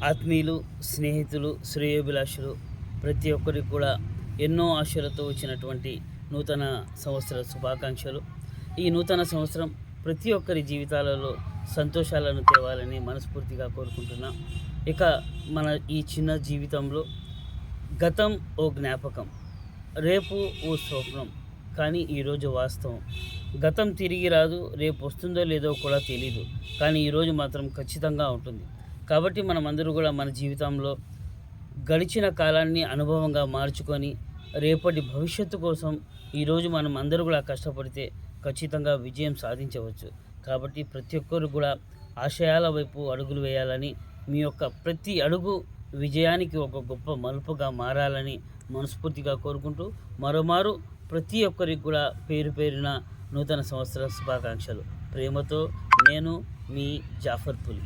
ఆత్మీయులు, స్నేహితులు, శ్రేయోభిలాషులు ప్రతి ఒక్కరికి కూడా ఎన్నో ఆశలతో వచ్చినటువంటి నూతన సంవత్సర శుభాకాంక్షలు. ఈ నూతన సంవత్సరం ప్రతి ఒక్కరి జీవితాలలో సంతోషాలను తేవాలని మనస్ఫూర్తిగా కోరుకుంటున్నాం. ఇక మన ఈ చిన్న జీవితంలో గతం ఓ జ్ఞాపకం, రేపు ఓ స్వప్నం, కానీ ఈరోజు వాస్తవం. గతం తిరిగి రాదు, రేపు వస్తుందో లేదో కూడా తెలీదు, కానీ ఈరోజు మాత్రం ఖచ్చితంగా ఉంటుంది. కాబట్టి మనమందరూ కూడా మన జీవితంలో గడిచిన కాలాన్ని అనుభవంగా మార్చుకొని రేపటి భవిష్యత్తు కోసం ఈరోజు మనం అందరూ కూడా కష్టపడితే ఖచ్చితంగా విజయం సాధించవచ్చు. కాబట్టి ప్రతి ఒక్కరు కూడా ఆశయాల వైపు అడుగులు వేయాలని, మీ యొక్క ప్రతి అడుగు విజయానికి ఒక గొప్ప మలుపుగా మారాలని మనస్ఫూర్తిగా కోరుకుంటూ మరోమారు ప్రతి ఒక్కరికి కూడా పేరు పేరున నూతన సంవత్సర శుభాకాంక్షలు. ప్రేమతో నేను మీ జాఫర్ పులి.